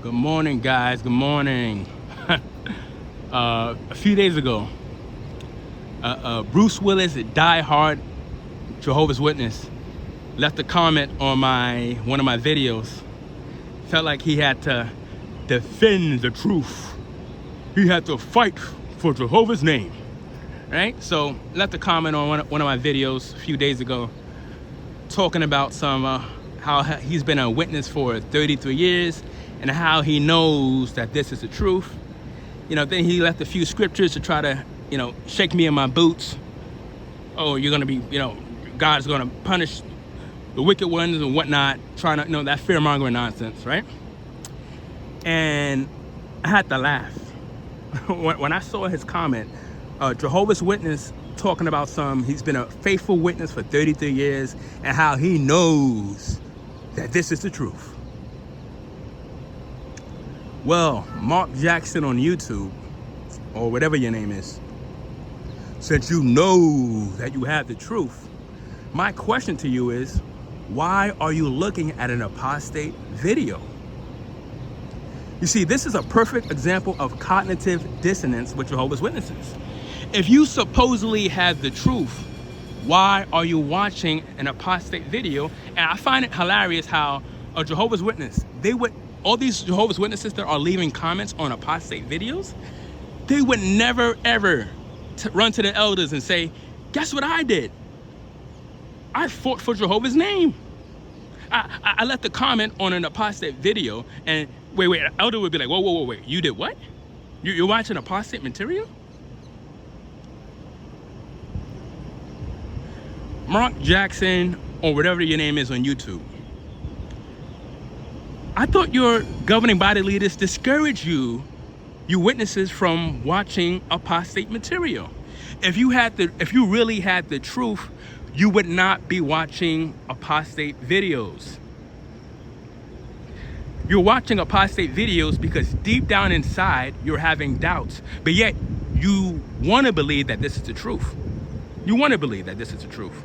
Good morning, guys. Good morning. A few days ago, Bruce Willis, a die-hard Jehovah's Witness, left a comment on one of my videos. Felt like he had to defend the truth. He had to fight for Jehovah's name, right? So left a comment on one of my videos a few days ago, talking about how he's been a witness for 33 years and how he knows that this is the truth. Then he left a few scriptures to try to, shake me in my boots. Oh, you're gonna be, God's gonna punish the wicked ones and whatnot, trying to, that fear-mongering nonsense, right? And I had to laugh. When I saw his comment, Jehovah's Witness talking about he's been a faithful witness for 33 years and how he knows that this is the truth. Well, Mark Jackson on YouTube, or whatever your name is, since you know that you have the truth, my question to you is, why are you looking at an apostate video? You see, this is a perfect example of cognitive dissonance with Jehovah's Witnesses. If you supposedly have the truth, why are you watching an apostate video? And I find it hilarious how a Jehovah's Witness, all these Jehovah's Witnesses that are leaving comments on apostate videos, they would never ever run to the elders and say, guess what I did? I fought for Jehovah's name. I left a comment on an apostate video, and wait, an elder would be like, whoa, wait, you did what? You're watching apostate material? Mark Jackson, or whatever your name is on YouTube, I thought your governing body leaders discourage you witnesses from watching apostate material. If you really had the truth, you would not be watching apostate videos. You're watching apostate videos because deep down inside, you're having doubts, but yet you want to believe that this is the truth. You want to believe that this is the truth.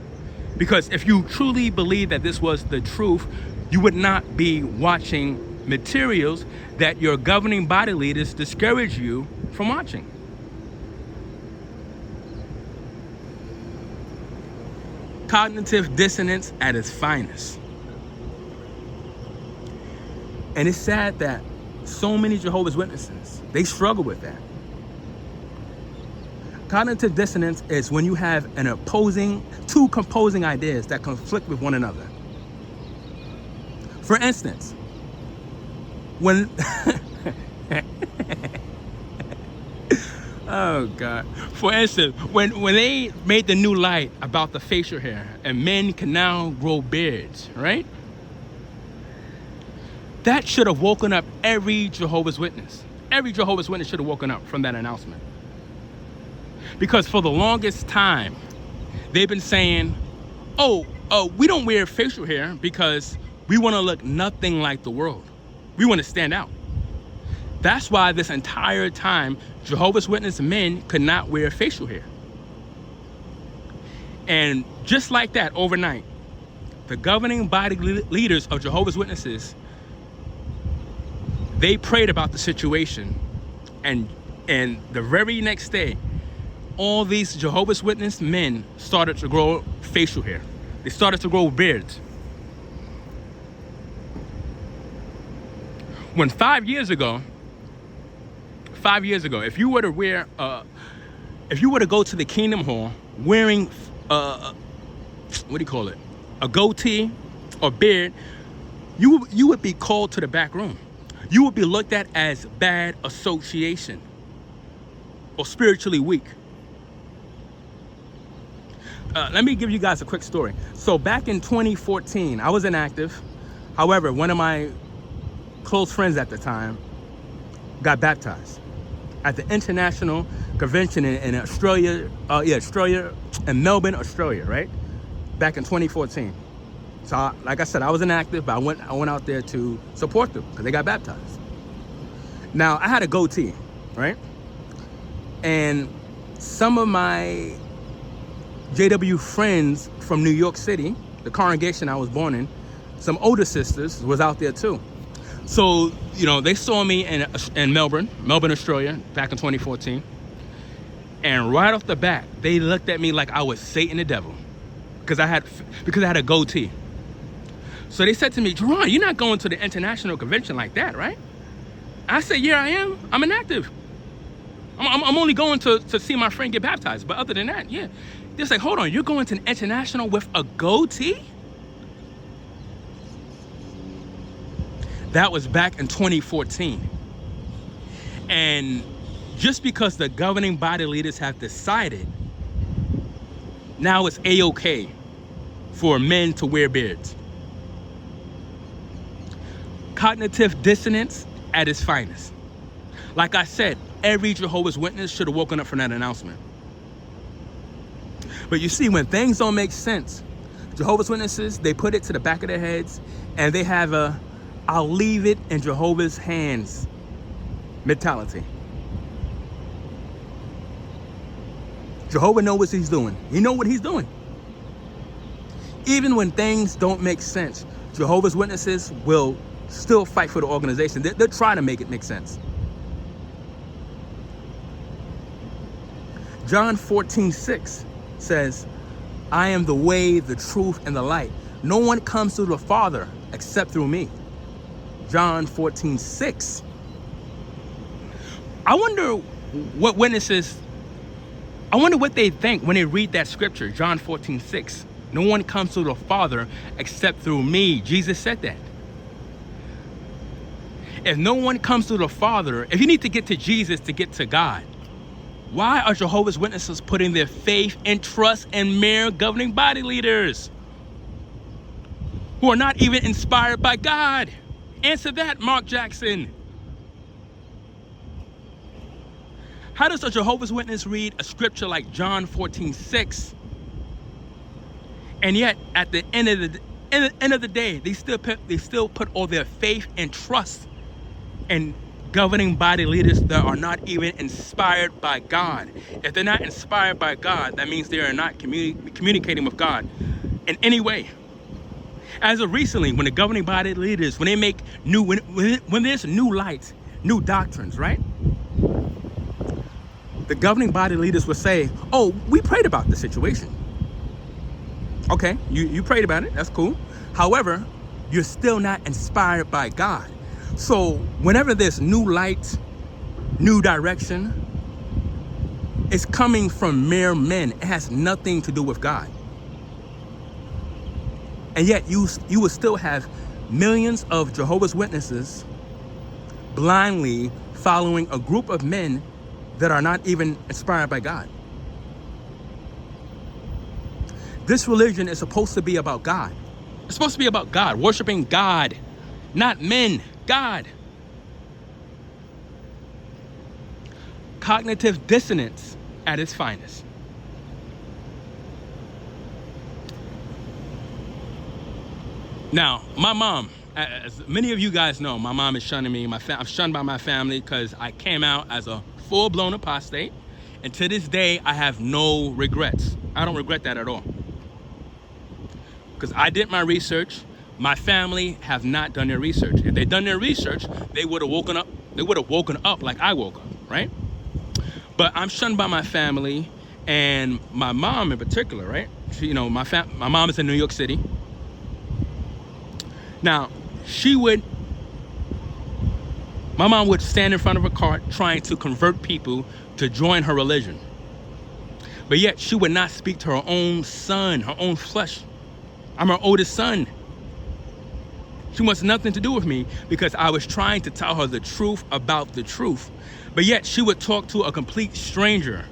Because if you truly believe that this was the truth, you would not be watching materials that your governing body leaders discourage you from watching. Cognitive dissonance at its finest. And it's sad that so many Jehovah's Witnesses, they struggle with that. Cognitive dissonance is when you have two composing ideas that conflict with one another. For instance, when oh God. For instance, when they made the new light about the facial hair and men can now grow beards, right? That should have woken up every Jehovah's Witness. Every Jehovah's Witness should have woken up from that announcement. Because for the longest time, they've been saying, we don't wear facial hair because we want to look nothing like the world. We want to stand out. That's why this entire time, Jehovah's Witness men could not wear facial hair. And just like that, overnight, the governing body leaders of Jehovah's Witnesses, they prayed about the situation. And the very next day, all these Jehovah's Witness men started to grow facial hair. They started to grow beards. When 5 years ago, if you were to go to the Kingdom Hall wearing, a goatee or beard, you would be called to the back room. You would be looked at as bad association or spiritually weak. Let me give you guys a quick story. So back in 2014, I was inactive. However, one of my close friends at the time got baptized at the international convention in Australia, in Melbourne, Australia, right? Back in 2014. So like I said, I was inactive, but I went out there to support them because they got baptized. Now I had a goatee, right? And some of my JW friends from New York City, the congregation I was born in, some older sisters was out there too. So, they saw me in Melbourne, Australia, back in 2014. And right off the bat, they looked at me like I was Satan the devil. Because I had a goatee. So they said to me, Jerron, you're not going to the international convention like that, right? I said, yeah, I am. I'm inactive. I'm only going to see my friend get baptized. But other than that, yeah. They're like, hold on, you're going to an international with a goatee? That was back in 2014. And just because the governing body leaders have decided, now it's A-okay for men to wear beards. Cognitive dissonance at its finest. Like I said, every Jehovah's Witness should have woken up from that announcement. But you see, when things don't make sense, Jehovah's Witnesses, they put it to the back of their heads, and they have a I'll leave it in Jehovah's hands mentality. Jehovah knows what he's doing. He knows what he's doing. Even when things don't make sense, Jehovah's Witnesses will still fight for the organization. They'll try to make it make sense. John 14:6 says, I am the way, the truth, and the light. No one comes to the Father except through me. John 14:6. I wonder what witnesses, I wonder what they think when they read that scripture, John 14:6. No one comes to the Father except through me. Jesus said that. If no one comes to the Father, if you need to get to Jesus to get to God, why are Jehovah's Witnesses putting their faith and trust in mere governing body leaders who are not even inspired by God? Answer that, Mark Jackson. How does a Jehovah's Witness read a scripture like John 14:6, and yet at the end of the day, they still put all their faith and trust in governing body leaders that are not even inspired by God? If they're not inspired by God, that means they are not communicating with God in any way. As of recently, when the governing body leaders, when they make when there's new lights, new doctrines, right? The governing body leaders will say, oh, we prayed about the situation. Okay, you prayed about it, that's cool. However, you're still not inspired by God. So whenever there's new light, new direction, it's coming from mere men. It has nothing to do with God. And yet you will still have millions of Jehovah's Witnesses blindly following a group of men that are not even inspired by God. This religion is supposed to be about God. It's supposed to be about God, worshiping God, not men, God. Cognitive dissonance at its finest. Now, my mom, as many of you guys know, my mom is shunning me. I'm shunned by my family because I came out as a full-blown apostate. And to this day, I have no regrets. I don't regret that at all. Because I did my research. My family have not done their research. If they'd done their research, they would have woken up. They would have woken up like I woke up, right? But I'm shunned by my family, and my mom in particular, right? She, my mom is in New York City. Now, my mom would stand in front of a car trying to convert people to join her religion. But yet she would not speak to her own son, her own flesh. I'm her oldest son. She wants nothing to do with me because I was trying to tell her the truth about the truth. But yet she would talk to a complete stranger.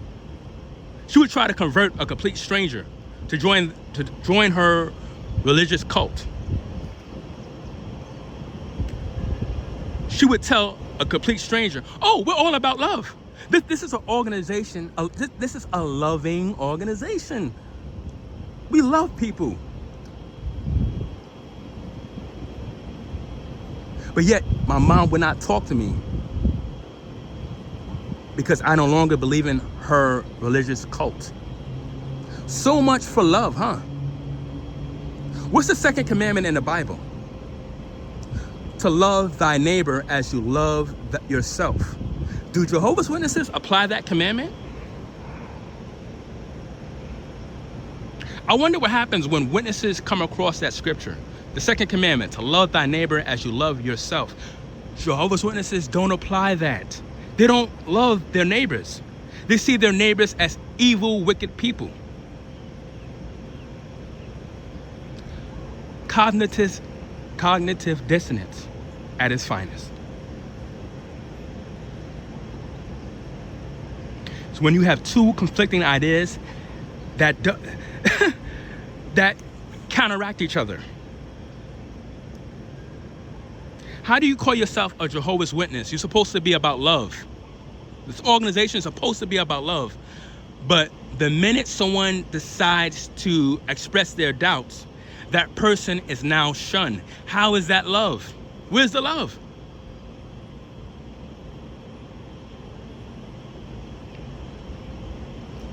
She would try to convert a complete stranger to join her religious cult. She would tell a complete stranger, oh, we're all about love. This is an organization, this is a loving organization. We love people. But yet, my mom would not talk to me because I no longer believe in her religious cult. So much for love, huh? What's the second commandment in the Bible? to love thy neighbor as you love yourself. Do Jehovah's Witnesses apply that commandment? I wonder what happens when witnesses come across that scripture. The second commandment, to love thy neighbor as you love yourself. Jehovah's Witnesses don't apply that. They don't love their neighbors. They see their neighbors as evil, wicked people. Cognitive dissonance at its finest. So when you have two conflicting ideas that that counteract each other. How do you call yourself a Jehovah's Witness? You're supposed to be about love. This organization is supposed to be about love. But the minute someone decides to express their doubts, that person is now shunned. How is that love? Where's the love?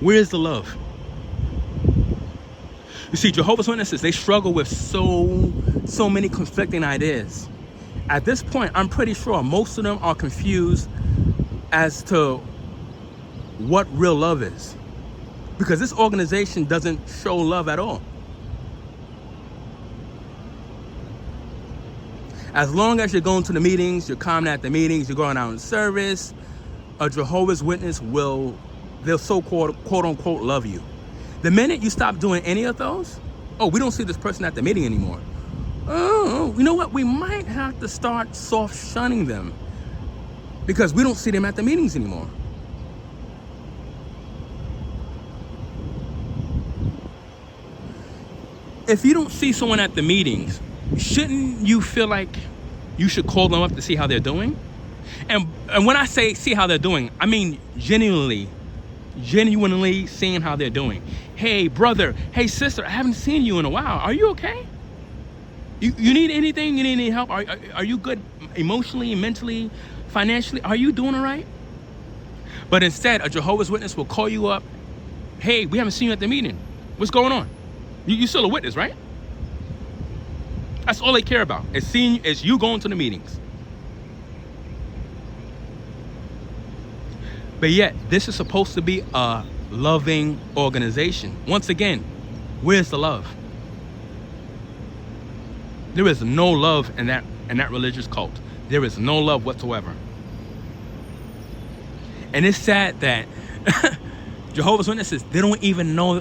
Where's the love? You see, Jehovah's Witnesses, they struggle with so many conflicting ideas. At this point, I'm pretty sure most of them are confused as to what real love is. Because this organization doesn't show love at all. As long as you're going to the meetings, you're coming at the meetings, you're going out in service, a Jehovah's Witness they'll so-called, quote-unquote, love you. The minute you stop doing any of those, oh, we don't see this person at the meeting anymore. Oh, you know what? We might have to start soft shunning them because we don't see them at the meetings anymore. If you don't see someone at the meetings, shouldn't you feel like you should call them up to see how they're doing? And when I say see how they're doing, I mean genuinely seeing how they're doing. Hey, brother. Hey, sister. I haven't seen you in a while. Are you okay? You need anything? You need any help? Are you good emotionally, mentally, financially? Are you doing all right? But instead, a Jehovah's Witness will call you up. Hey, we haven't seen you at the meeting. What's going on? You still a witness, right? That's all they care about. Is you going to the meetings. But yet, this is supposed to be a loving organization. Once again, where's the love? There is no love in that religious cult. There is no love whatsoever. And it's sad that Jehovah's Witnesses, they don't even know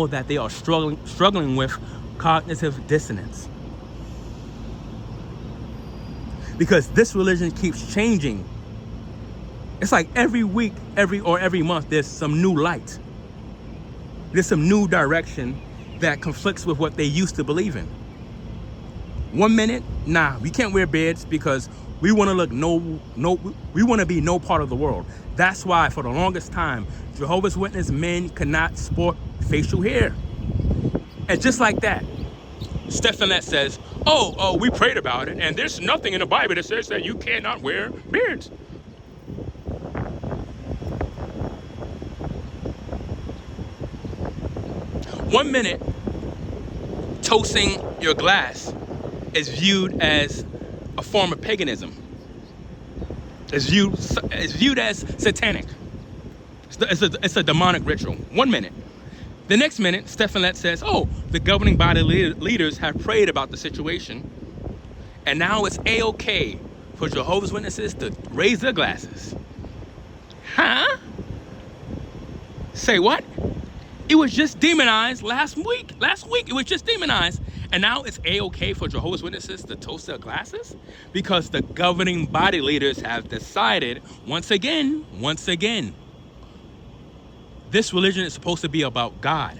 that they are struggling with cognitive dissonance. Because this religion keeps changing. It's like every week, every month, there's some new light. There's some new direction that conflicts with what they used to believe in. 1 minute, nah, we can't wear beards because we want to look we want to be no part of the world. That's why for the longest time, Jehovah's Witness men cannot sport facial hair. And just like that, Dissonance says, oh, we prayed about it, and there's nothing in the Bible that says that you cannot wear beards. One minute, toasting your glass is viewed as a form of paganism. It's viewed as satanic. It's a demonic ritual. 1 minute. The next minute, Dissonance says, oh, the governing body leaders have prayed about the situation, and now it's A-OK for Jehovah's Witnesses to raise their glasses. Huh? Say what? It was just demonized last week. Last week, it was just demonized. And now it's A-OK for Jehovah's Witnesses to toast their glasses? Because the governing body leaders have decided, once again, this religion is supposed to be about God.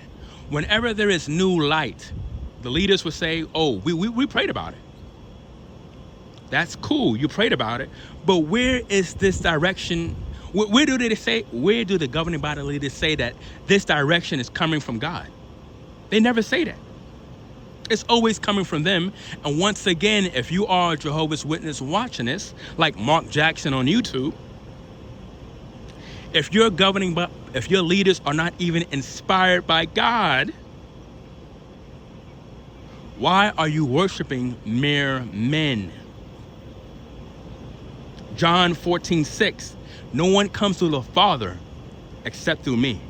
Whenever there is new light, the leaders will say, oh, we prayed about it. That's cool, you prayed about it. But where is this direction? Where do the governing body leaders say that this direction is coming from God? They never say that. It's always coming from them. And once again, if you are a Jehovah's Witness watching this, like Mark Jackson on YouTube, if your leaders are not even inspired by God, Why are you worshiping mere men? John 14:6. No one comes to the Father except through me.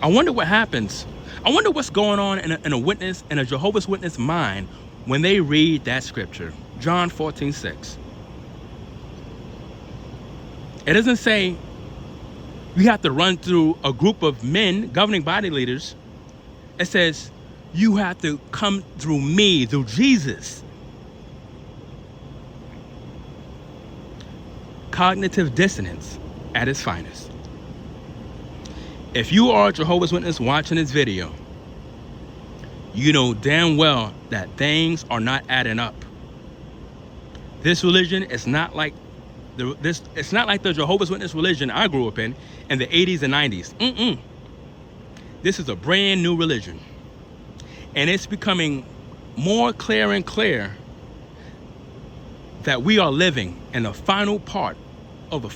I wonder what happens. I wonder what's going on in a Jehovah's Witness mind when they read that scripture. John 14:6. It doesn't say you have to run through a group of men, governing body leaders. It says you have to come through me, through Jesus. Cognitive dissonance at its finest. If you are a Jehovah's Witness watching this video, you know damn well that things are not adding up. This religion is not like it's not like the Jehovah's Witness religion I grew up in the 80s and 90s. This is a brand new religion. And it's becoming more clear and clear that we are living in the final part of the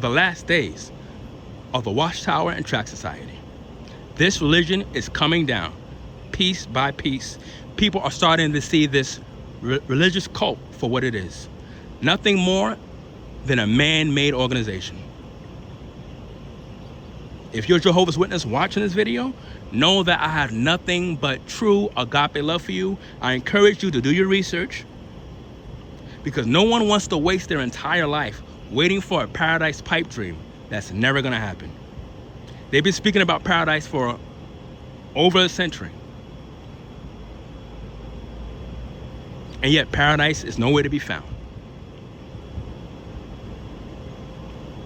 last days of the Watchtower and Tract Society. This religion is coming down piece by piece. People are starting to see this religious cult for what it is. Nothing more than a man-made organization. If you're a Jehovah's Witness watching this video, know that I have nothing but true agape love for you. I encourage you to do your research, because no one wants to waste their entire life waiting for a paradise pipe dream that's never gonna happen. They've been speaking about paradise for over a century. And yet paradise is nowhere to be found.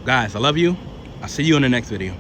Guys, I love you. I'll see you in the next video.